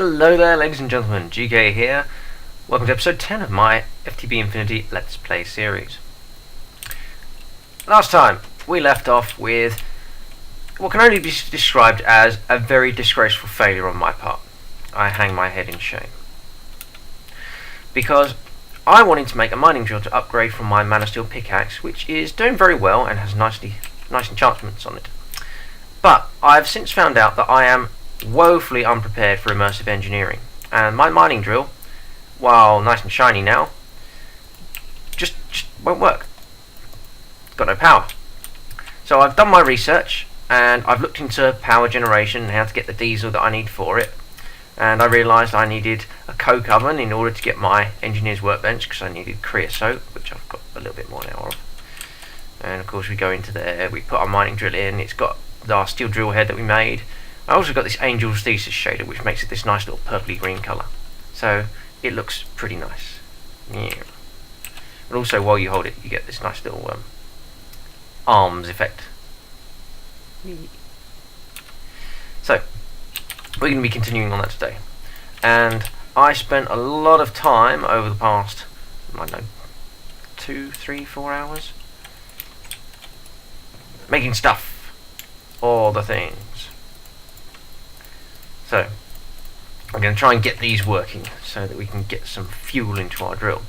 Hello there, ladies and gentlemen, GK here. Welcome to episode 10 of my FTB Infinity Let's Play series. Last time, we left off with what can only be described as a very disgraceful failure on my part. I hang my head in shame. Because I wanted to make a mining drill to upgrade from my Man of Steel pickaxe, which is doing very well and has nice enchantments on it. But I've since found out that I am woefully unprepared for immersive engineering, and my mining drill, while nice and shiny now, just won't work. It's got no power. So I've done my research and I've looked into power generation and how to get the diesel that I need for it, and I realised I needed a coke oven in order to get my engineer's workbench, because I needed creosote, which I've got a little bit more now of. And of course we go into there, we put our mining drill in, it's got our steel drill head that we made. I also got this Angel's Thesis shader, which makes it this nice little purpley green colour. So it looks pretty nice. Yeah. But also while you hold it, you get this nice little arms effect. So we're going to be continuing on that today. And I spent a lot of time over the past, I don't know, 2, 3, 4 hours making stuff. All the things. So, I'm going to try and get these working so that we can get some fuel into our drill.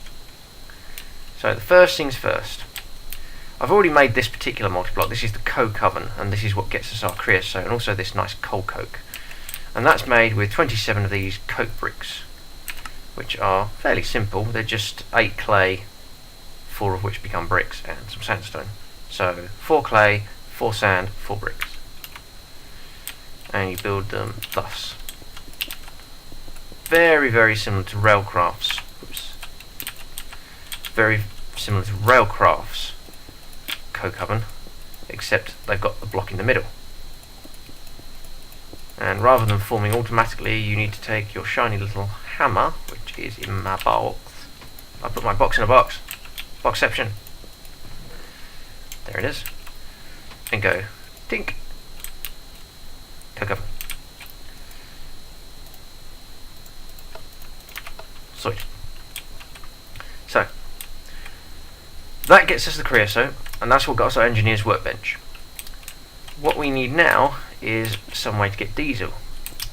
So the first things first. I've already made this particular multi-block. This is the coke oven, and this is what gets us our creosote, and also this nice coal coke. And that's made with 27 of these coke bricks, which are fairly simple. They're just 8 clay, 4 of which become bricks, and some sandstone. So 4 clay, 4 sand, 4 bricks. And you build them thus. Very, very similar to Railcraft's. Oops. Very similar to Railcraft's coke oven, except they've got the block in the middle. And rather than forming automatically, you need to take your shiny little hammer, which is in my box. I put my box in a box. Boxception. There it is. And go tink. Coke oven. Sweet. So that gets us the creosote, and that's what got us our engineer's workbench. What we need now is some way to get diesel,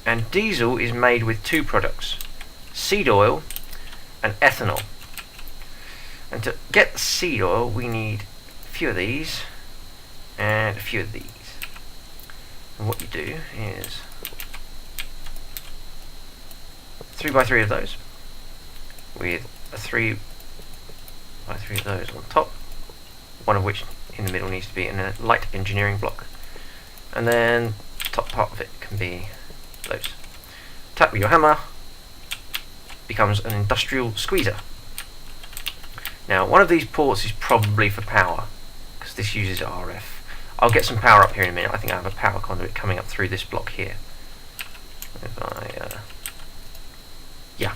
and diesel is made with 2 products: seed oil and ethanol. And to get the seed oil, we need a few of these and a few of these. And what you do is 3x3 of those, with a 3x3 of those on top, one of which in the middle needs to be in a light engineering block, and then the top part of it can be those. Tap with your hammer, becomes an industrial squeezer. Now one of these ports is probably for power, because this uses RF. I'll get some power up here in a minute. I think I have a power conduit coming up through this block here. If I, yeah.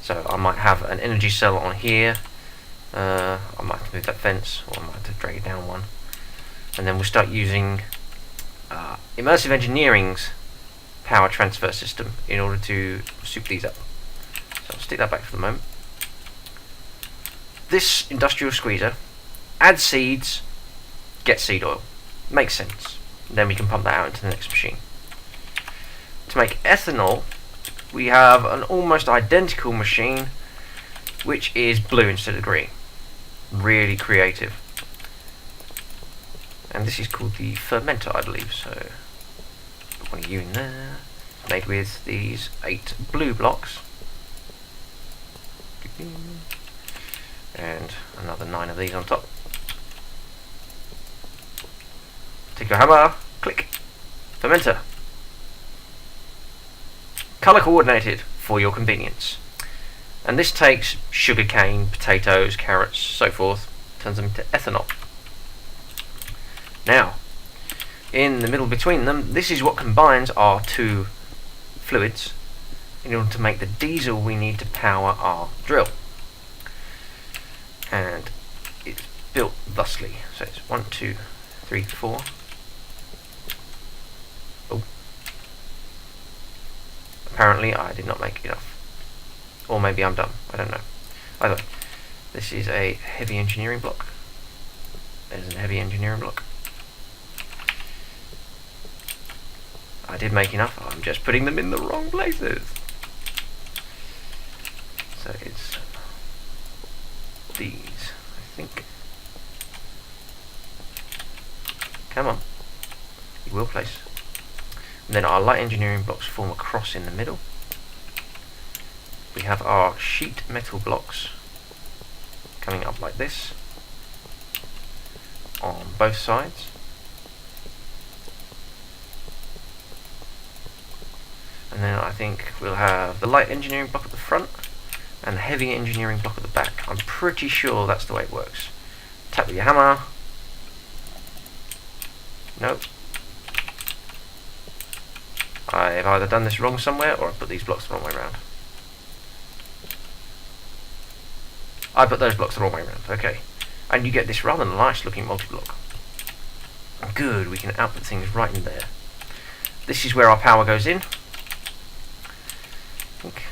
So I might have an energy cell on here. I might have to move that fence, or I might have to drag it down one. And then we'll start using Immersive Engineering's power transfer system in order to soup these up. So I'll stick that back for the moment. This industrial squeezer adds seeds, get seed oil. Makes sense. Then we can pump that out into the next machine. To make ethanol, we have an almost identical machine, which is blue instead of green. Really creative. And this is called the fermenter, I believe. So put one of you in there. Made with these 8 blue blocks. And another 9 of these on top. Take your hammer, click, fermenter. Colour coordinated for your convenience. And this takes sugarcane, potatoes, carrots, so forth, turns them into ethanol. Now, in the middle between them, this is what combines our 2 fluids in order to make the diesel we need to power our drill. And it's built thusly. So it's 1, 2, 3, 4. apparently I did not make enough. Or maybe I'm dumb, I don't know. Either way, this is a heavy engineering block. There's a heavy engineering block. I did make enough, I'm just putting them in the wrong places. So it's these, I think. Come on, you will place. And then our light engineering blocks form a cross in the middle. We have our sheet metal blocks coming up like this on both sides. And then I think we'll have the light engineering block at the front and the heavy engineering block at the back. I'm pretty sure that's the way it works. Tap with your hammer. Nope. I've either done this wrong somewhere or I've put these blocks the wrong way around. I put those blocks the wrong way around, okay. And you get this rather nice looking multi-block. Good, we can output things right in there. This is where our power goes in.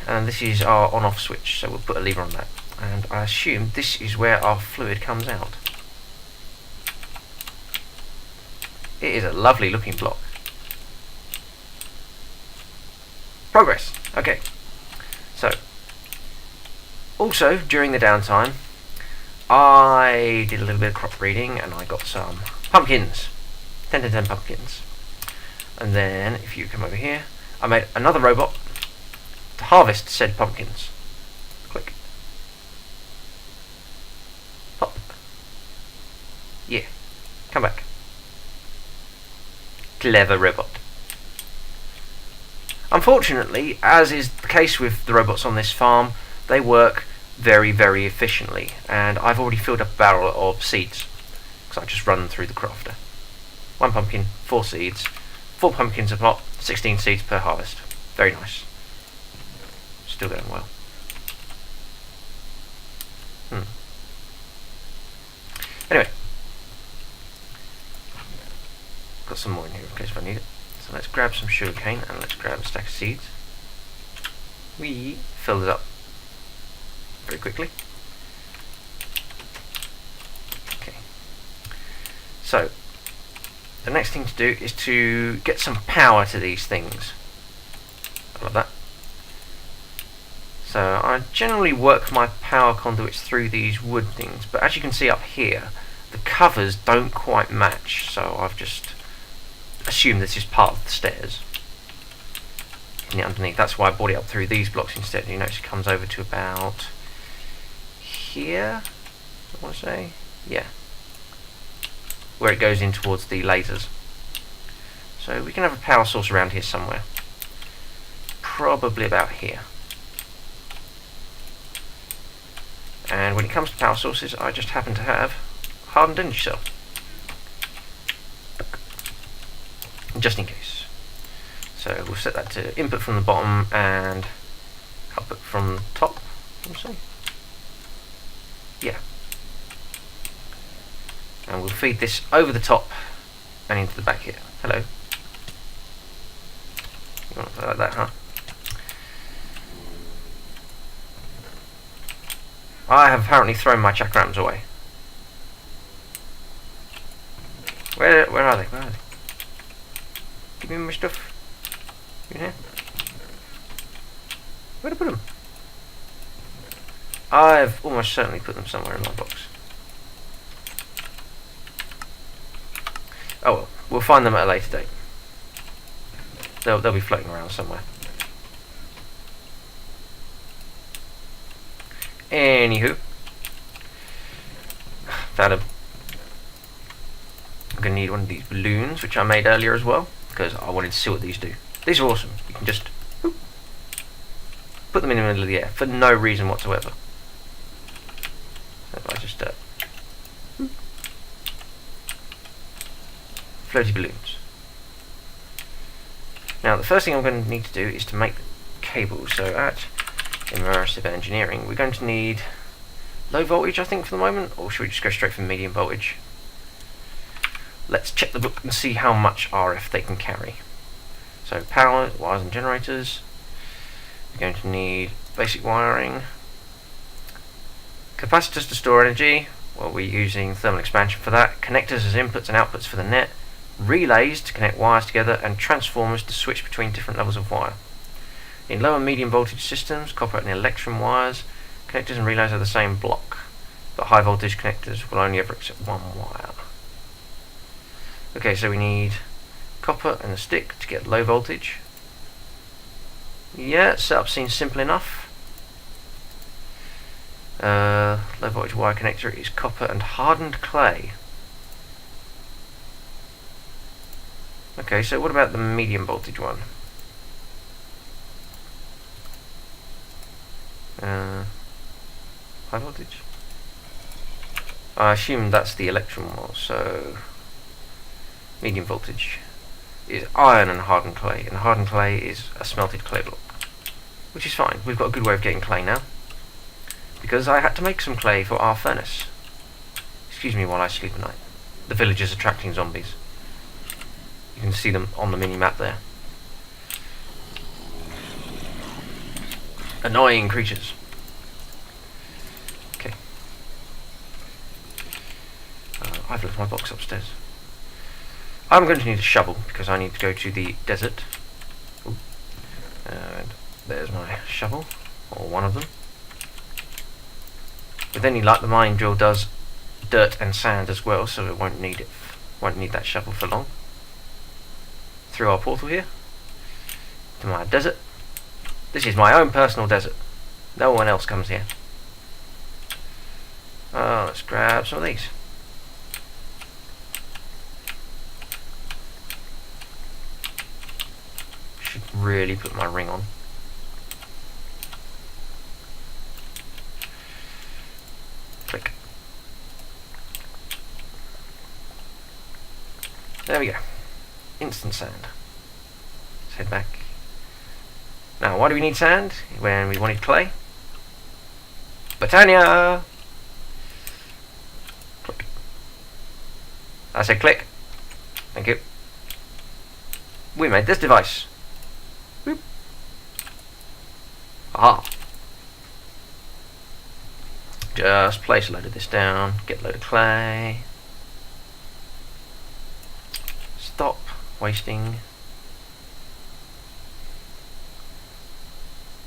And this is our on-off switch, so we'll put a lever on that. And I assume this is where our fluid comes out. It is a lovely looking block. Progress. Okay. So, also during the downtime, I did a little bit of crop breeding and I got some pumpkins. 10 to 10 pumpkins. And then, if you come over here, I made another robot to harvest said pumpkins. Click. Pop. Yeah. Come back. Clever robot. Unfortunately, as is the case with the robots on this farm, they work very, very efficiently, and I've already filled up a barrel of seeds because I just run them through the crafter. 1 pumpkin, 4 seeds, 4 pumpkins a plot, 16 seeds per harvest. Very nice. Still going well. Anyway, got some more in here in case if I need it. So let's grab some sugarcane and let's grab a stack of seeds. We fill it up very quickly. Okay. So the next thing to do is to get some power to these things. I love that. So I generally work my power conduits through these wood things, but as you can see up here, the covers don't quite match, so I've just assumed this is part of the stairs. And underneath, that's why I brought it up through these blocks instead. You notice it comes over to about here, I want to say, yeah, where it goes in towards the lasers. So we can have a power source around here somewhere, probably about here. And when it comes to power sources, I just happen to have hardened energy cell, just in case. So we'll set that to input from the bottom and output from the top. Let's see. Yeah. And we'll feed this over the top and into the back here. Hello. You want to play like that, huh? I have apparently thrown my chakrams away. Where are they? Where are they? Give me my stuff. You here? Where'd I put them? I've almost certainly put them somewhere in my box. Oh well, we'll find them at a later date. They'll be floating around somewhere. Anywho, found them. I'm going to need one of these balloons, which I made earlier as well, because I wanted to see what these do. These are awesome. You can just whoop, put them in the middle of the air for no reason whatsoever. So if I just whoop, floaty balloons. Now the first thing I'm going to need to do is to make cables. So at immersive engineering, we're going to need low voltage, I think, for the moment, or should we just go straight for medium voltage? Let's check the book and see how much RF they can carry. So power, wires and generators. We're going to need basic wiring, capacitors to store energy, well, we're using thermal expansion for that, connectors as inputs and outputs for the net, relays to connect wires together, and transformers to switch between different levels of wire. In low and medium voltage systems, copper and electrum wires, connectors and relays are the same block, but high voltage connectors will only ever accept one wire. Okay, so we need copper and a stick to get low voltage. Yeah, setup seems simple enough. Low voltage wire connector is copper and hardened clay. Okay, so what about the medium voltage one? High voltage? I assume that's the electrum wire, so medium voltage is iron and hardened clay, and hardened clay is a smelted clay block, which is fine. We've got a good way of getting clay now, because I had to make some clay for our furnace. Excuse me while I sleep at night. The villagers attracting zombies. You can see them on the mini-map there. Annoying creatures. Okay. I've left my box upstairs. I'm going to need a shovel because I need to go to the desert. Ooh. And there's my shovel, or one of them. With any luck, the mine drill does dirt and sand as well, so it won't need that shovel for long. Through our portal here to my desert. This is my own personal desert. No one else comes here. Oh, let's grab some of these. Should really put my ring on. Click. There we go. Instant sand. Let's head back. Now, why do we need sand when we wanted clay? Britannia! Click. I said click. Thank you. We made this device. Whoop. Aha. Just place a load of this down, get a load of clay. Stop wasting.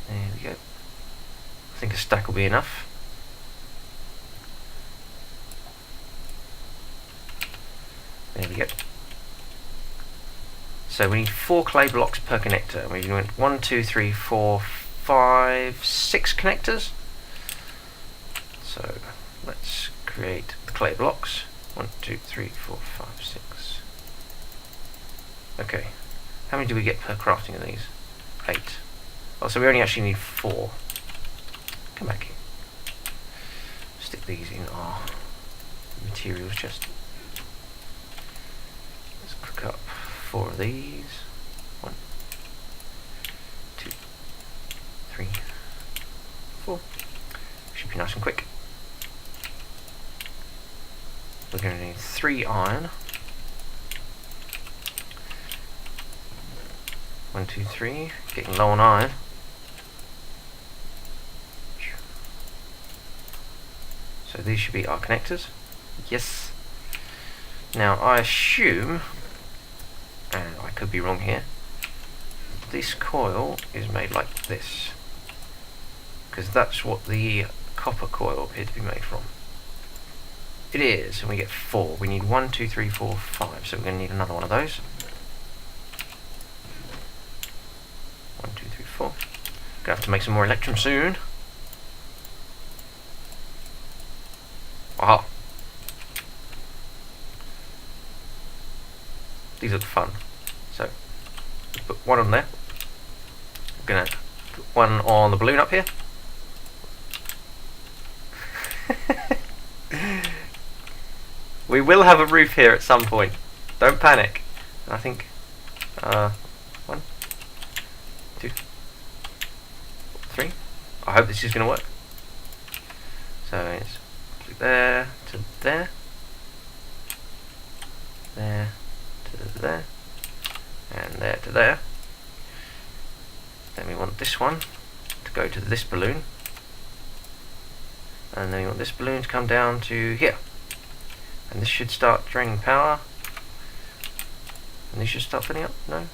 There we go. I think a stack will be enough. There we go. So we need 4 clay blocks per connector. We went 1, 2, 3, 4, 5, 6 connectors. So let's create the clay blocks. 1, 2, 3, 4, 5, 6. Okay. How many do we get per crafting of these? 8. Oh, so we only actually need 4. Come back here. Stick these in our materials chest. Let's cook up 4 of these. 1, 2, 3, 4. Should be nice and quick. We're going to need 3 iron. 1, 2, 3. Getting low on iron. So these should be our connectors. Yes. Now I assume, and I could be wrong here, this coil is made like this, because that's what the copper coil appeared to be made from. It is, and we get 4. We need 1, 2, 3, 4, 5. So we're going to need another one of those. 1, 2, 3, 4. Gonna have to make some more electrum soon. Aha! These look fun. So put one on there. I'm gonna put one on the balloon up here. We will have a roof here at some point. Don't panic. I think 1, 2, 3. I hope this is going to work. So it's there to there, there to there, and there to there. Then we want this one to go to this balloon, and then we want this balloon to come down to here, and this should start draining power, and this should start filling up. No?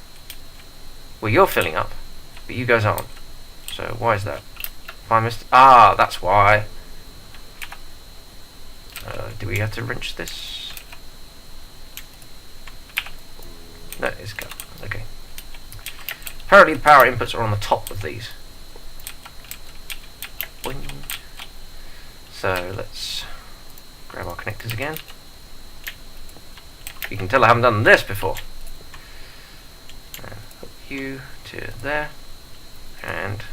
Well, you're filling up, but you guys aren't. So why is that? If I missed... Ah, that's why. Do we have to wrench this? No, it's cut. Okay. Apparently the power inputs are on the top of these. Boing. So let's grab our connectors again. You can tell I haven't done this before. Hook you to there and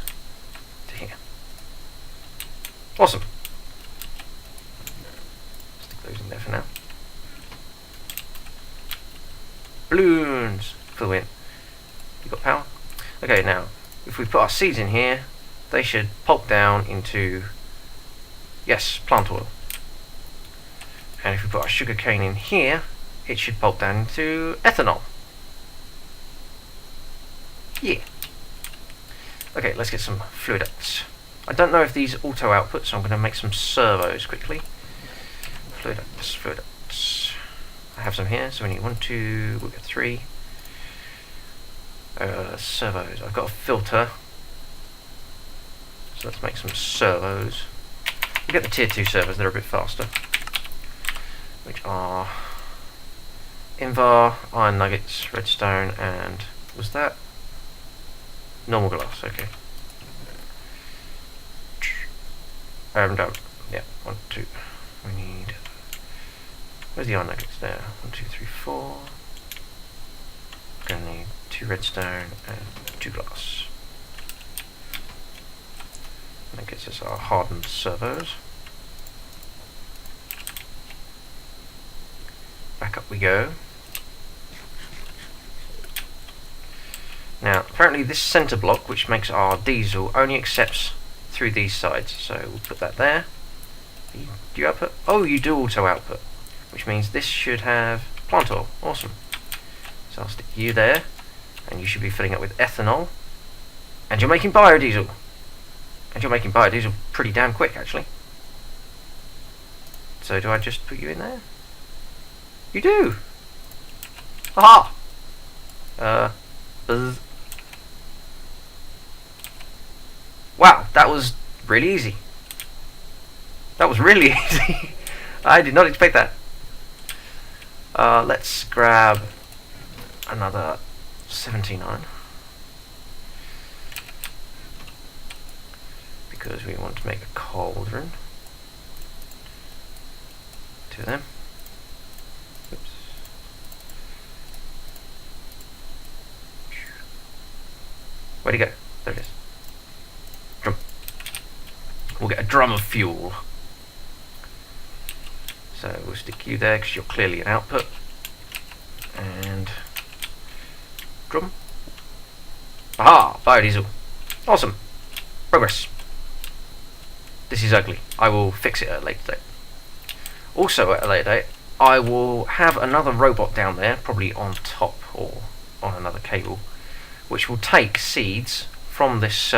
to here. Awesome. Stick those in there for now. Balloons for the win. You got power? Okay, now if we put our seeds in here, they should pulp down into, yes, plant oil. And if we put our sugar cane in here, it should pulp down into ethanol. Yeah. Okay, let's get some fluid ducts. I don't know if these auto output, so I'm going to make some servos quickly. Fluid ducts, fluid ducts. I have some here, so we need 1, 2, we'll get 3. Servos. I've got a filter, so let's make some servos. We'll get the tier 2 servos, they're a bit faster, which are Invar, iron nuggets, redstone, and was that normal glass? Okay. Yeah, 1, 2. We need. Where's the iron nuggets? There. 1, 2, 3, 4. Gonna need 2 redstone and 2 glass. And that gets us our hardened servos. Back up we go. Now, apparently this center block, which makes our diesel, only accepts through these sides. So we'll put that there. Do you output? Oh, you do auto output, which means this should have plant oil. Awesome. So I'll stick you there, and you should be filling up with ethanol. And you're making biodiesel. And you're making biodiesel pretty damn quick, actually. So do I just put you in there? You do! Aha! Buzz. Wow, that was really easy. That was really easy. I did not expect that. Let's grab another 79. Because we want to make a cauldron. 2 of them. Oops. Where'd he go? There it is. Drum. We'll get a drum of fuel. So we'll stick you there because you're clearly an output. And drum. Aha! Biodiesel. Awesome. Progress. This is ugly. I will fix it at a later date. Also at a later date, I will have another robot down there, probably on top or on another cable, which will take seeds from this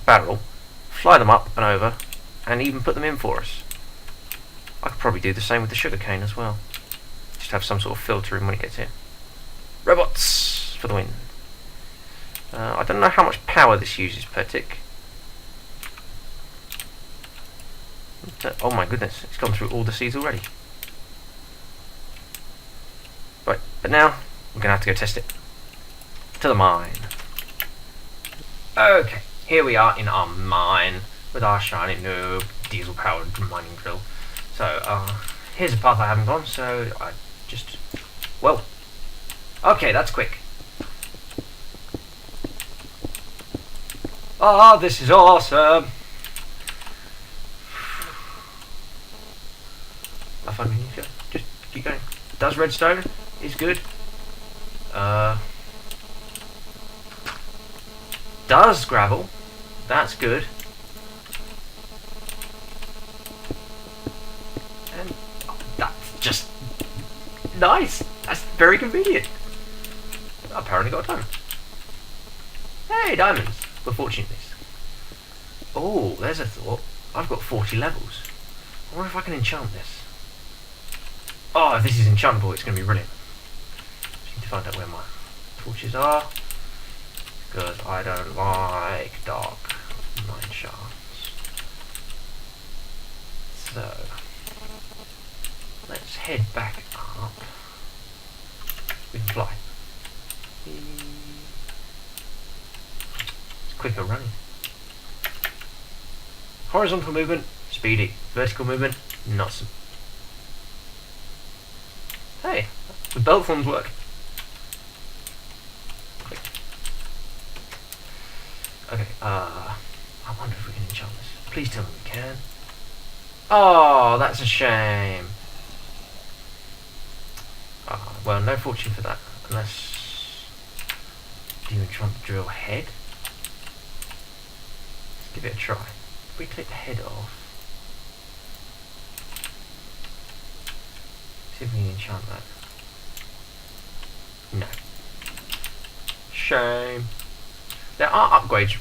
barrel, fly them up and over, and even put them in for us. I could probably do the same with the sugar cane as well. Just have some sort of filter in when it gets here. Robots for the win. I don't know how much power this uses per tick. Oh my goodness, it's gone through all the seeds already. Right, but now we're going to have to go test it. To the mine. Okay, here we are in our mine with our shiny new diesel powered mining drill. So, here's a path I haven't gone, so I just... Well, okay, that's quick. Ah, this is awesome! I find we need to go. Just keep going. Does redstone is good. Does gravel. That's good. And that's just nice. That's very convenient. Apparently got a diamond. Hey, diamonds. We're fortunate. Oh, there's a thought. I've got 40 levels. I wonder if I can enchant this. Oh, if this is enchantable, it's going to be brilliant. Just need to find out where my torches are, because I don't like dark mine shafts. So, let's head back up. We can fly. It's quicker running. Horizontal movement, speedy. Vertical movement, not so. Hey, the belt forms work. Okay, I wonder if we can enchant this. Please tell me we can. Oh, that's a shame. Well, no fortune for that, unless... Do you enchant the drill head? Let's give it a try. If we take the head off, see if we can enchant that. No. Shame. There are upgrades.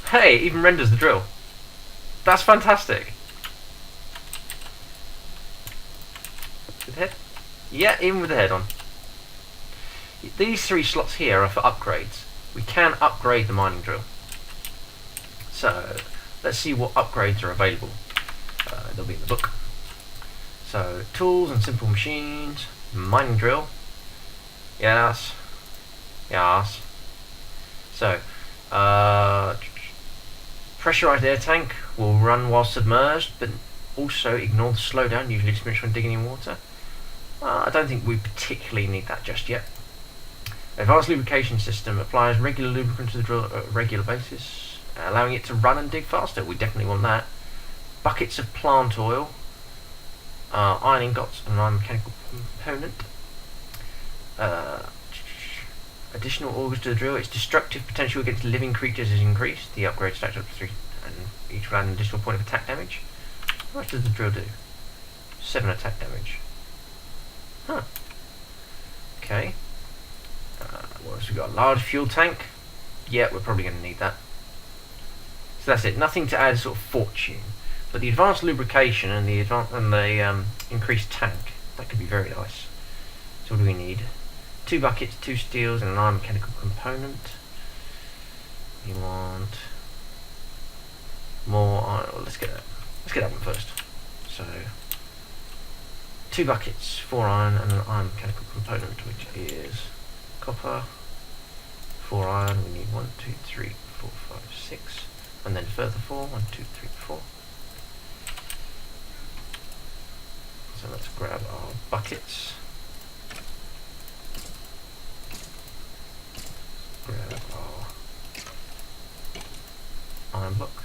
Hey, it even renders the drill. That's fantastic. With the head? Yeah, even with the head on. These 3 slots here are for upgrades. We can upgrade the mining drill. So, let's see what upgrades are available. They'll be in the book. So, tools and simple machines, mining drill. Yes. Yes. So, pressurized air tank will run while submerged, but also ignore the slowdown usually experienced when digging in water. I don't think we particularly need that just yet. Advanced lubrication system applies regular lubricant to the drill at a regular basis, allowing it to run and dig faster. We definitely want that. Buckets of plant oil, iron ingots, and an iron mechanical component. Additional augers to the drill. Its destructive potential against living creatures is increased. The upgrade stacked up to 3, and each will add an additional point of attack damage. How much does the drill do? 7 attack damage. Huh. Okay. What else we got? A large fuel tank. Yeah, we're probably going to need that. So that's it. Nothing to add sort of fortune, but the advanced lubrication and the increased tank, that could be very nice. So what do we need? 2 buckets, 2 steels, and an iron mechanical component. We want more iron. Well, let's get that. Let's get that one first. So 2 buckets, 4 iron, and an iron mechanical component, which is copper. 4 iron. We need 1, 2, 3, 4, 5, 6, and then further 4. 1, 2, 3, 4. So let's grab our buckets. Grab our iron block.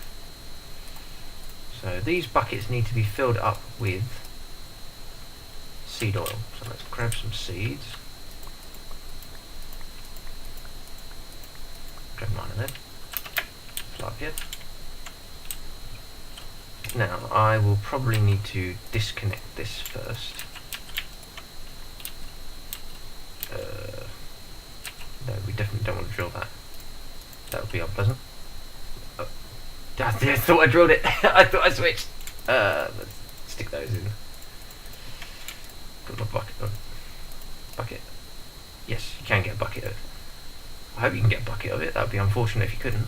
So these buckets need to be filled up with seed oil. So let's grab some seeds. Grab mine and then fly up here. Now I will probably need to disconnect this first. No, we definitely don't want to drill that. That would be unpleasant. Oh. I thought I drilled it. I thought I switched. Let's stick those in. Put my bucket on. Bucket. Yes, you can get a bucket of it. I hope you can get a bucket of it. That would be unfortunate if you couldn't.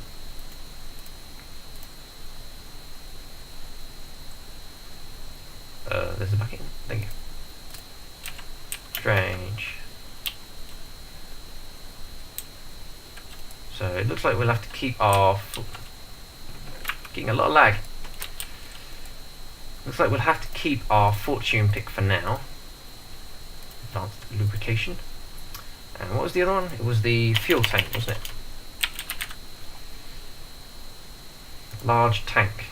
There's a bucket. Thank you. Strange. So it looks like we'll have to keep our... Getting a lot of lag. Looks like we'll have to keep our fortune pick for now. Advanced lubrication. And what was the other one? It was the fuel tank, wasn't it? Large tank.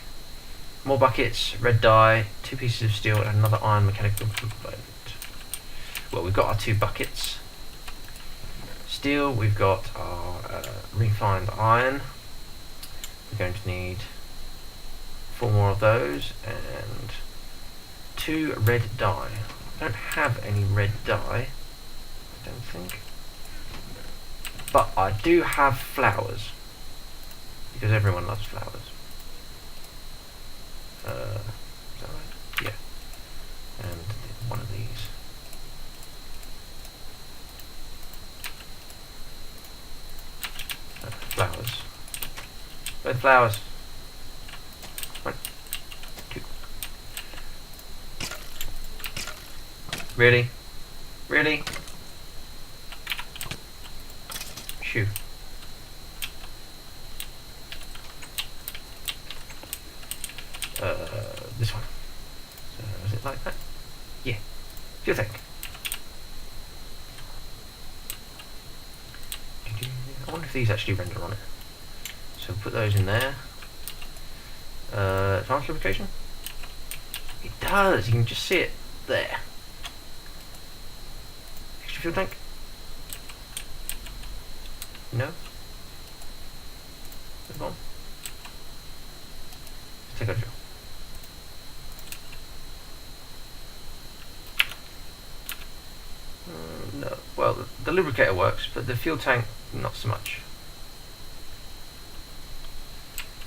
More buckets, red dye, 2 pieces of steel, and another iron mechanical component. Well, we've got our 2 buckets. Steel, we've got our refined iron. We're going to need 4 more of those, and 2 red dye. I don't have any red dye, I don't think. But I do have flowers, because everyone loves flowers. Is that right? Yeah. And one of these. Flowers. Where are the flowers? One, two. Really? Really? Shoo. This one. So is it like that? Yeah. Fuel tank. I wonder if these actually render on it. So we'll put those in there. Advanced lubrication? It does, you can just see it there. Extra fuel tank? No? Move on. Let's take a drill. No. Well, the lubricator works, but the fuel tank, not so much.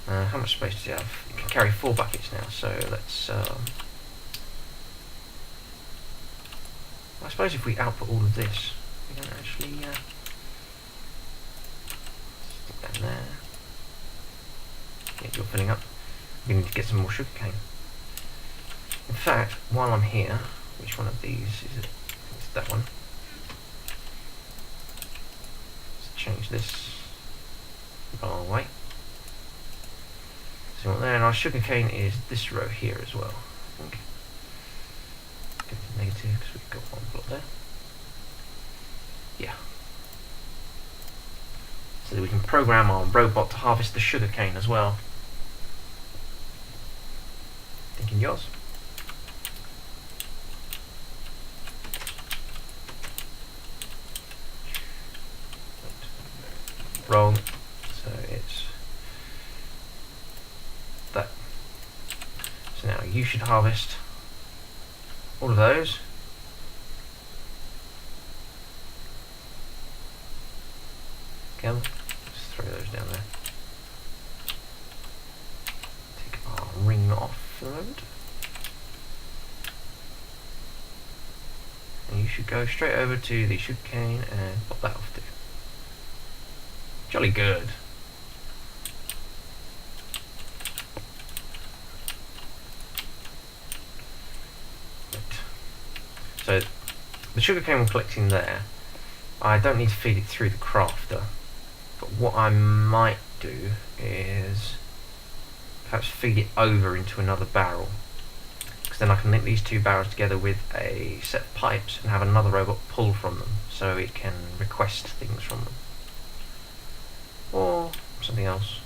How much space does it have? It can carry 4 buckets now, so let's... I suppose if we output all of this, we can actually stick that in there. Yeah, you're filling up. We need to get some more sugar cane. In fact, while I'm here, which one of these is it? It's that one. Let's change this our way. So there, and our sugar cane is this row here as well, I think. Go to negative because we've got one block there. Yeah. So that we can program our robot to harvest the sugar cane as well. Thinking yours. Wrong. So it's that. So now you should harvest all of those. Okay, let's throw those down there. Take our ring off for the moment. And you should go straight over to the sugar cane and pop that off too. Jolly good. Right. So the sugar cane we're collecting there, I don't need to feed it through the crafter, but what I might do is perhaps feed it over into another barrel, because then I can link these 2 barrels together with a set of pipes and have another robot pull from them so it can request things from them. Or something else.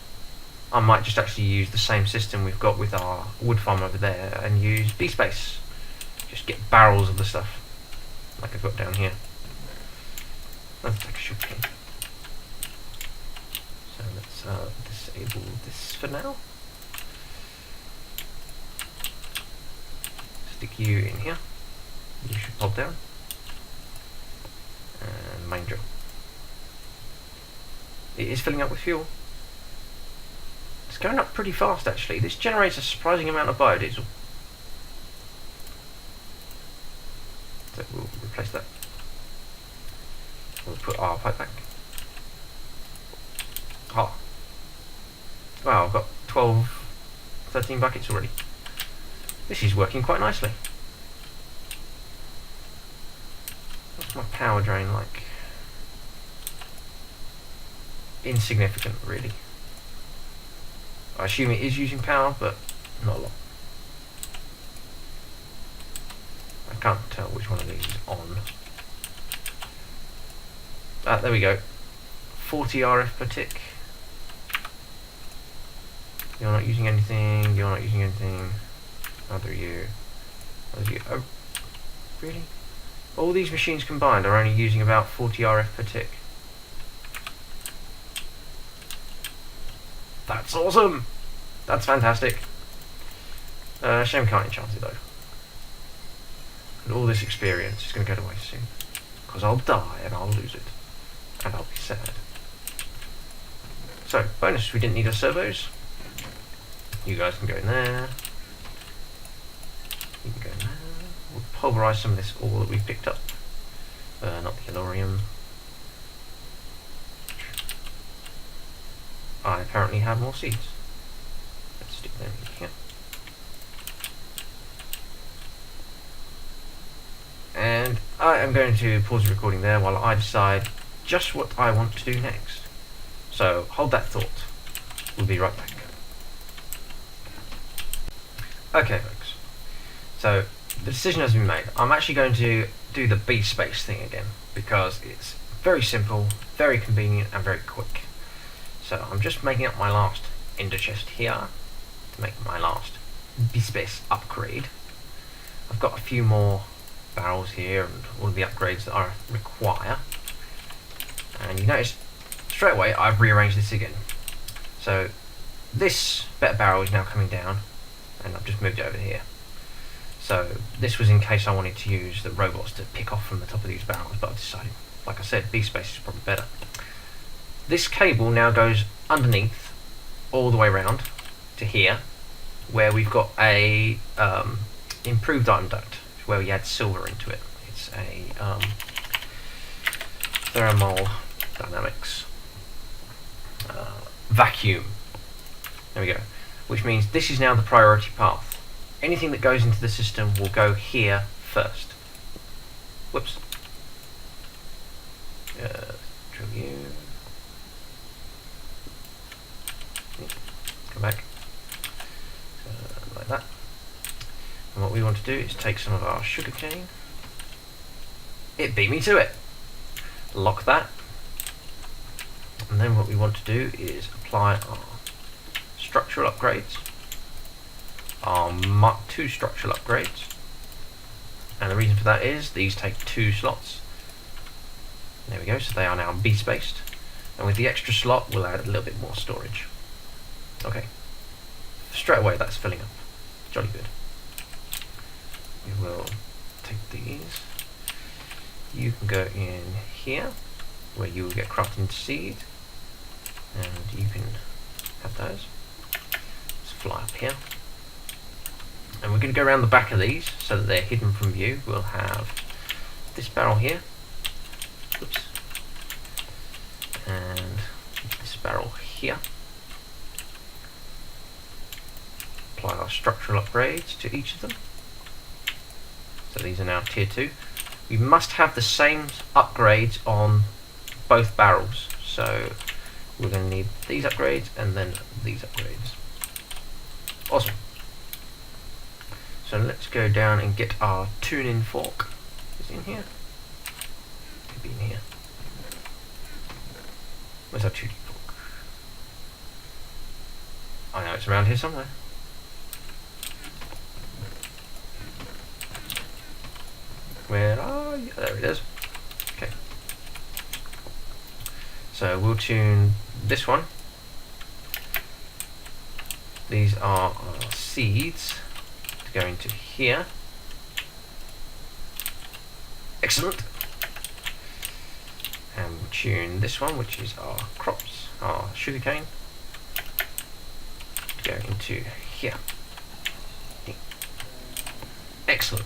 I might just actually use the same system we've got with our wood farm over there and use B-Space. Just get barrels of the stuff, like I've got down here. Let's take a sugar cane. So let's disable this for now. Stick you in here. You should pop down. And main drill. It is filling up with fuel. It's going up pretty fast actually. This generates a surprising amount of biodiesel. So we'll replace that. We'll put our pipe back. Oh. Wow, I've got 13 buckets already. This is working quite nicely. What's my power drain like? Insignificant, really. I assume it is using power, but not a lot. I can't tell which one of these is on. Ah, there we go. 40 RF per tick. You're not using anything, you're not using anything. Neither are you. Neither are you. Oh, really? All these machines combined are only using about 40 RF per tick. That's awesome! That's fantastic. Shame we can't enchant it though. And all this experience is going to go to waste soon. Because I'll die and I'll lose it. And I'll be sad. So, bonus, we didn't need our servos. You guys can go in there. You can go now. We'll pulverise some of this ore that we've picked up. Not the yellorium. I apparently have more seeds. Let's stick them in here. And I am going to pause the recording there while I decide just what I want to do next. So hold that thought. We'll be right back. Okay folks, so the decision has been made. I'm actually going to do the B space thing again because it's very simple, very convenient and very quick. So I'm just making up my last ender chest here to make my last B space upgrade. I've got a few more barrels here and all of the upgrades that I require. And you notice straight away I've rearranged this again. So this better barrel is now coming down and I've just moved it over here. So this was in case I wanted to use the robots to pick off from the top of these barrels, but I've decided, like I said, B space is probably better. This cable now goes underneath all the way around to here, where we've got a improved iron duct, where we add silver into it. It's a thermal dynamics vacuum. There we go. Which means this is now the priority path. Anything that goes into the system will go here first. Whoops. Drill you. Come back. Like that. And what we want to do is take some of our sugar cane. It beat me to it. Lock that. And then what we want to do is apply our structural upgrades, our Mark II structural upgrades, and the reason for that is these take 2 slots. There we go, so they are now B spaced, and with the extra slot we'll add a little bit more storage. Okay, straight away that's filling up, jolly good. We will take these, you can go in here where you will get crafted into seed, and you can have those. Fly up here, and we're going to go around the back of these so that they're hidden from view. We'll have this barrel here, oops, and this barrel here. Apply our structural upgrades to each of them. So these are now tier 2. We must have the same upgrades on both barrels, so we're going to need these upgrades and then these upgrades. Awesome. So let's go down and get our tuning fork. Is it in here? Could be in here. Where's our tuning fork? I know it's around here somewhere. Where are you? There it is. Okay. So we'll tune this one. These are our seeds to go into here. Excellent. And we'll tune this one, which is our crops, our sugarcane, to go into here. Excellent.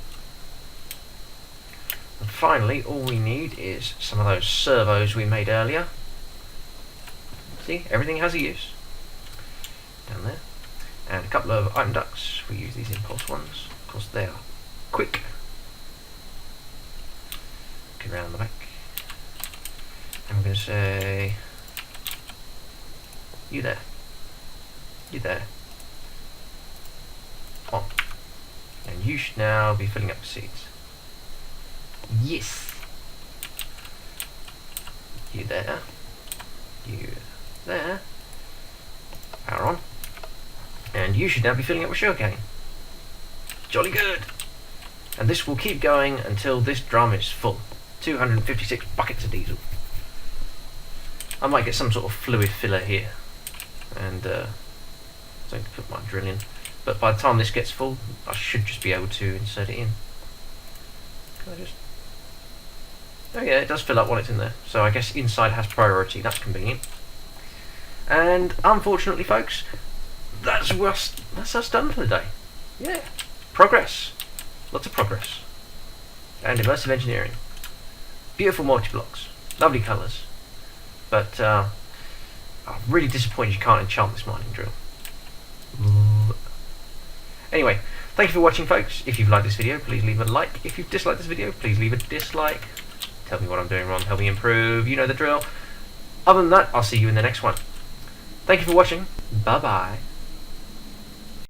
And finally, all we need is some of those servos we made earlier. See, everything has a use. Down there. And a couple of iron ducts. We use these impulse ones because they are quick. Get around the back. And we're going to say, you there, you there, on. And you should now be filling up the seeds. Yes. You there, you there, power on. And you should now be filling up with sugarcane. Jolly good! And this will keep going until this drum is full. 256 buckets of diesel. I might get some sort of fluid filler here. And so I can put my drill in. But by the time this gets full, I should just be able to insert it in. Can I just... Oh yeah, it does fill up while it's in there. So I guess inside has priority. That's convenient. And unfortunately, folks, that's us done for the day. Yeah, progress. lots of progress, and immersive engineering. Beautiful multi-blocks, lovely colours, but I'm really disappointed you can't enchant this mining drill. Anyway, thank you for watching, folks. If you've liked this video, please leave a like. If you've disliked this video, please leave a dislike. Tell me what I'm doing wrong, help me improve, you know the drill. Other than that, I'll see you in the next one. Thank you for watching, bye bye.